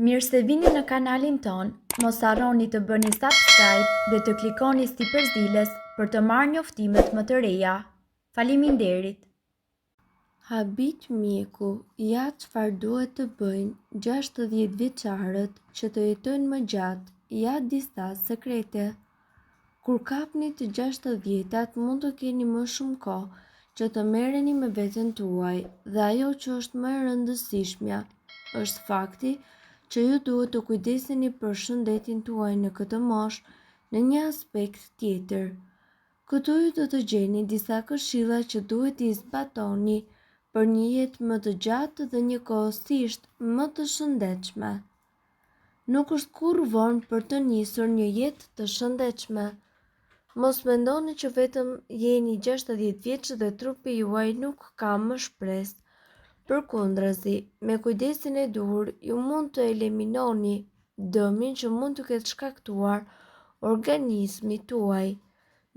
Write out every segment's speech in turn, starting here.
Mirë se vini në kanalin ton, mos harroni të bëni subscribe dhe të klikoni si përzieles për të marrë njoftimet më të reja. Faleminderit! Habit mjeku, ja çfarë duhet të bëjnë 60 vjeçarët që të jetojnë më gjatë, ja disa sekrete. Kur kapni të 60-tat, mund të keni më shumë kohë që të merreni me veten tuaj, dhe ajo që është më e rëndësishmja është fakti që ju duhet të kujdeseni për shëndetin tuaj në këtë moshë në një aspekt tjetër. Këtu ju do të gjeni disa këshilla që duhet t'i zbatoni për një jetë më të gjatë dhe njëkohësisht më të shëndetshme. Nuk është kurrë vonë për të nisur një jetë të shëndetshme. Mos mendoni që vetëm jeni 60 vjeç dhe trupi juaj nuk ka më shpresë. Përkundrazi, me kujdesin e duhur, ju mund të eliminoni dëmin që mund të ketë shkaktuar organizmi tuaj.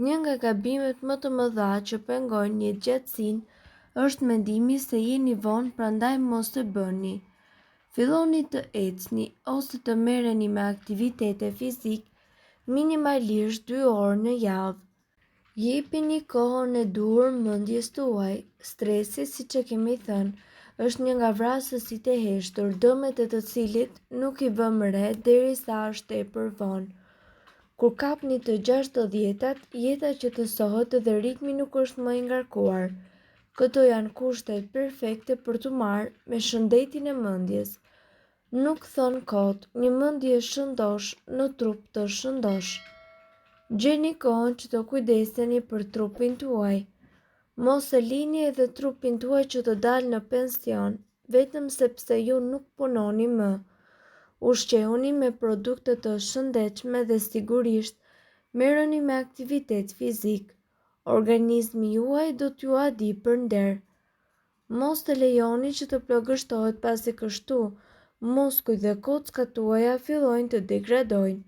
Një nga gabimet më të mëdha që pengojnë jetëgjatësinë është mendimi se jeni vonë, prandaj mos e bëni. Filloni të ecni ose të merreni me aktivitete fizike minimalisht 2 orë në javë. Jepini kohën e duhur mendjes tuaj. Stresi, siç e kemi thënë, është një nga vrasësit e heshtur, dëmet e të cilit nuk i vëmë re derisa është tepër vonë. Kur kapni të 60-tat, jeta qetësohet dhe ritmi nuk është më i ngarkuar. Këto janë kushtet perfekte për të marrë me shëndetin e mendjes. Nuk thon kot, një mendje shëndosh në trup të shëndosh. Gjeni kohën që të kujdeseni për trupin tuaj. Mos e lini edhe trupin tuaj që të dalë në pension, vetëm sepse ju nuk punoni më. Ushqehuni me produkte të shëndetshme dhe sigurisht merreni me aktivitet fizik. Organizmi juaj do t'ju a di përnder. Mos të lejoni që të plagështohet, pasi kështu muskujt dhe kockat tuaja fillojnë të degradojnë.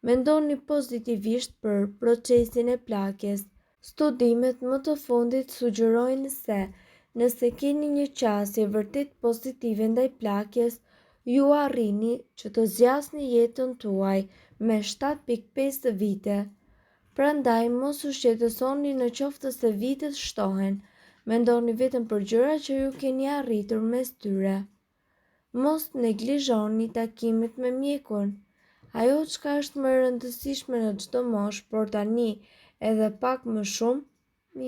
Mendoni pozitivisht për procesin e plakjes. Studimet më të fundit sugjerojnë se nëse keni një qasje vërtet pozitive ndaj plakjes, ju arrini që të zgjasni jetën tuaj me 7.5 vite. Prandaj mos u shqetësoni në qoftë se vitet shtohen, mendoni vetëm për gjërat që ju keni arritur mes tyre. Mos neglizhoni takimet me mjekun. Ajo çka është më e rëndësishme në çdo moshë, por tani edhe pak më shumë,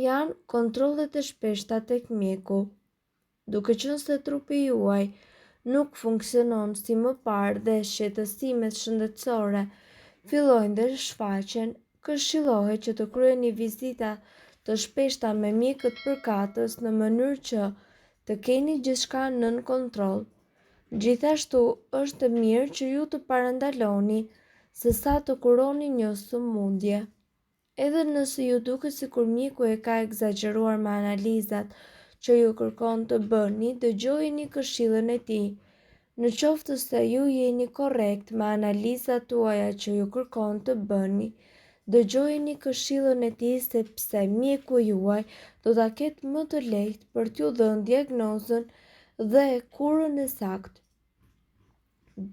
janë kontrollet e shpeshta tek mjeku. Duke qenë se trupi juaj nuk funksionon si më parë dhe shqetësimet shëndetësore fillojnë dhe shfaqen, këshillohet që të kryeni vizita të shpeshta me mjekët përkatës në mënyrë që të keni gjithçka nën kontroll. Gjithashtu është mirë që ju të parandaloni se sa të kuroni një sëmundje. Edhe nëse ju duket sikur mjeku e ka egzageruar me analizat që ju kërkon të bëni, dëgjojeni këshillën e tij. Në qoftë se ju jeni korrekt me analizat tuaja që ju kërkon të bëni, dëgjojeni këshillën e tij, sepse mjeku juaj do ta ketë më të lehtë për t'ju dhënë diagnozën dhe kurën e saktë.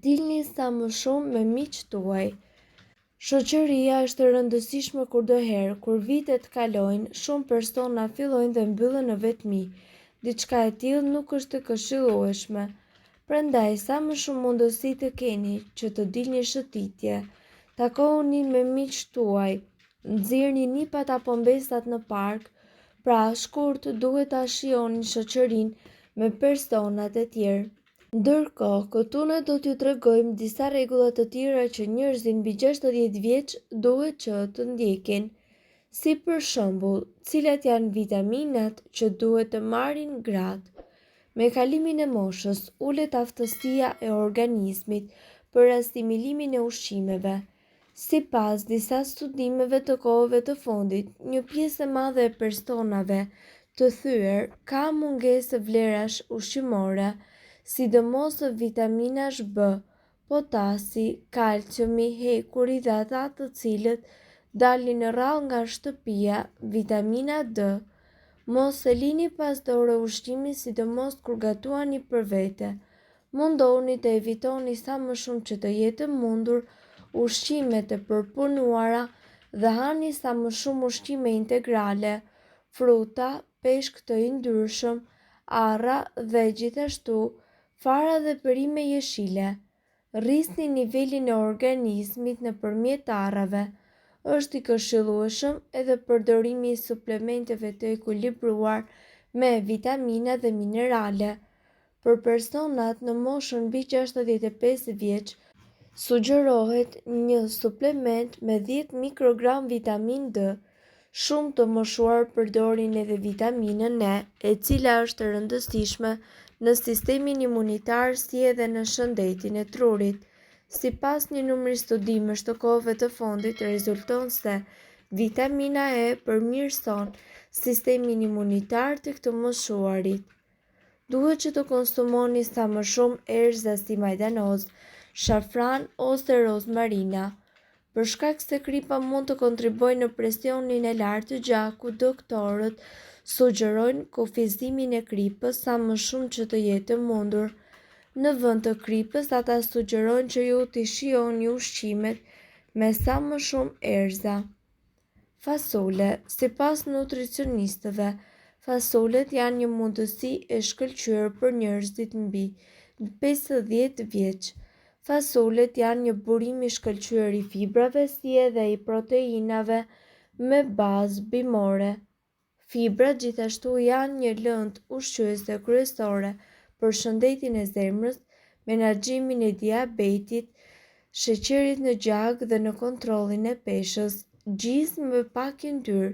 Dilni sa më shumë me miqtë tuaj. Shoqëria është e rëndësishme kudoherë. Kur vitet kalojnë, shumë persona fillojnë dhe mbyllen në vetmi. Diçka e tillë nuk është e këshillueshme. Prandaj sa më shumë mundësi të keni që të dilni shëtitje, takohuni me miqtë tuaj, nxirrni nipat apo mbesat në park. Pra shkurt duhet ta shijoni shoqërinë me personat e tjerë. Ndërkohë, këtu ne do t'ju tregojmë disa rregulla të tjera që njerëzit mbi 60 vjeç duhet që të ndjekin, si për shembull, cilat janë vitaminat që duhet të marrin gratë. Me kalimin e moshës, ulet aftësia e organizmit për asimilimin e ushqimeve. Sipas disa studimeve të kohëve të fundit, një pjesë e madhe e personave të thyer ka mungesë vlerash ushqimore, sidomos vitaminash B, potasi, kalciumi, hekuri dhe ata të cilët dalin rrallë nga shtëpia, vitamina D. Mos e lini pas dore ushqimin, sidomos kur gatuani për vete. Mundohuni të evitoni sa më shumë që të jetë mundur ushqimet e përpunuara dhe hani sa më shumë ushqime integrale, fruta, peshk të yndyrshëm, arra dhe gjithashtu fara dhe perime jeshile. Rrisni nivelin e organizmit nëpërmjet arrave. Është i këshillueshëm edhe përdorimi i suplementeve të ekuilibruar me vitamina dhe minerale. Për personat në moshën mbi 65 vjeç, sugjerohet një suplement me 10 mikrogram vitamin D. Shumë të moshuar përdorin edhe vitaminën E, e cila është e rëndësishme në sistemin imunitar si edhe në shëndetin e trurit. Sipas një numri studimesh të kohëve të fundit, rezulton se vitamina E përmirëson sistemin imunitar të të moshuarit. Duhet që të konsumoni sa më shumë erëza si majdanoz, shafran ose rozmarina. Për shkak se kripa mund të kontribojë në presionin e lartë të gjakut, doktorët sugjerojnë kufizimin e kripës sa më shumë që të jetë mundur. Në vend të kripës, ata sugjerojnë që ju t'i shijoni ushqimet me sa më shumë erëza. Fasole. Sipas nutricionistëve, fasolet janë një mundësi e shkëlqyer për njerëzit mbi 50 vjeç. Fasolet janë një burim i shkëlqyer i fibrave si edhe i proteinave me bazë bimore. Fibrat gjithashtu janë një lëndë ushqyese kryesore për shëndetin e zemrës, menaxhimin e diabetit, sheqerit në gjak dhe në kontrollin e peshës. Gjizë me pak yndyrë.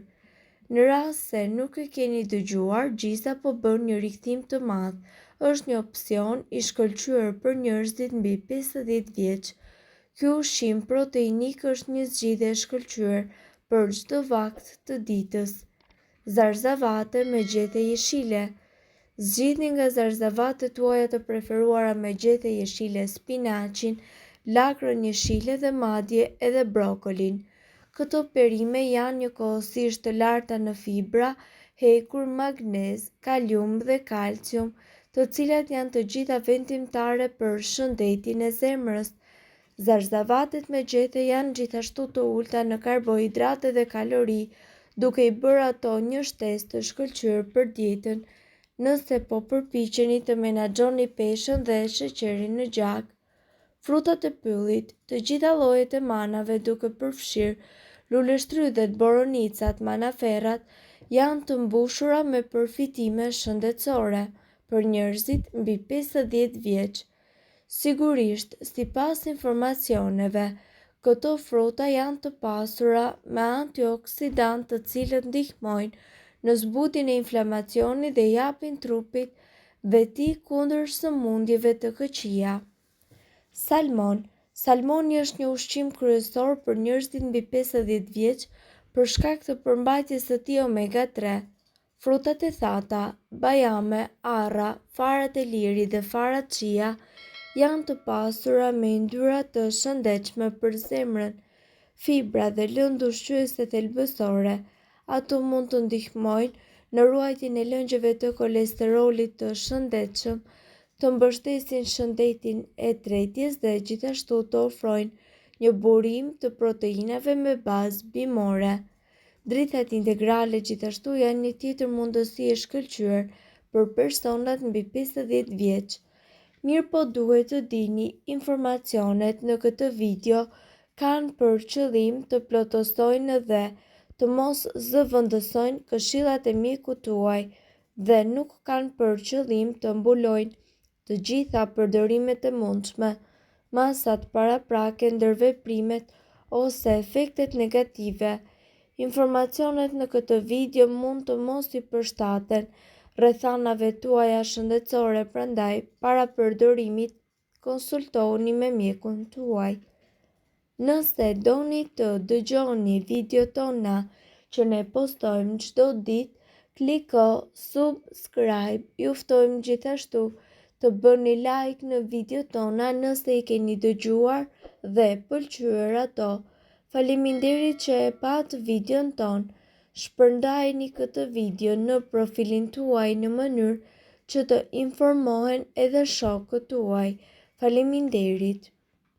Në rast se nuk e keni dëgjuar, gjisa po bën një rikthim të madh. Është një opsion i shkëlqyer për njerëzit mbi 50 vjeç. Ky ushqim proteinik është një zgjidhje e shkëlqyer për çdo vakt të ditës. Zarzavate me gjethe jeshile. Zgjidhni nga zarzavatet tuaja të preferuara me gjethe jeshile spinaqin, lakrën jeshile dhe madje edhe brokolin. Këto perime janë njëkohësisht të larta në fibra, hekur, magnez, kalium dhe kalcium, të cilat janë të gjitha vendimtare për shëndetin e zemrës. Zarzavatet me gjethe janë gjithashtu të ulta në karbohidrate dhe kalori, duke i bërë ato një shtesë të shkëlqyer për dietën, nëse po përpiqeni të menaxhoni peshën dhe sheqerin në gjak. Frutat e pyllit, të gjitha llojet e manave duke përfshirë luleshtrydhet, boronicat, manaferrat, janë të mbushura me përfitime shëndetësore për njerëzit mbi 50 vjeç. Sigurisht, sipas informacioneve, këto fruta janë të pasura me antioksidantë të cilët ndihmojnë në zbutjen e inflamacionit dhe japin trupit veti kundër sëmundjeve të këqija. Salmon. Salmoni është një ushqim kryesor për njerëzit mbi 50 vjeç për shkak të përmbajtjes së tij omega 3. Frutat e thata, bajame, arra, farat e liri dhe farat chia janë të pasura me ynyra të shëndetshme për zemrën, fibra dhe lëndë ushqyese thelbësore. Ato mund të ndihmojnë në ruajtjen e lëngjeve të kolesterolit të shëndetshëm, të mbështesin shëndetin e tretjes dhe gjithashtu të ofrojnë një burim të proteinave me bazë bimore. Drithat integrale gjithashtu janë një tjetër mundësi e shkëlqyer për personat mbi 50 vjeç. Mirëpo duhet të dini, informacionet në këtë video kanë për qëllim të plotësojnë dhe të mos zëvendësojnë këshillat e mjekut tuaj dhe nuk kanë për qëllim të mbulojnë të gjitha përdorimet e mundshme, masat paraprake, ndërveprimet ose efektet negative. Informacionet në këtë video mund të mos i përshtaten rrethanave tuaja shëndetësore, prandaj para përdorimit konsultohuni me mjekun tuaj. Nëse doni të dëgjoni videot tona që ne postojmë çdo ditë, kliko subscribe. Ju ftojmë gjithashtu të bëni like në videot tona nëse i keni dëgjuar dhe pëlqyer ato. Faleminderit që e pat videon ton. Shpërndajeni këtë video në profilin tuaj në mënyrë që të informohen edhe shokët tuaj. Faleminderit.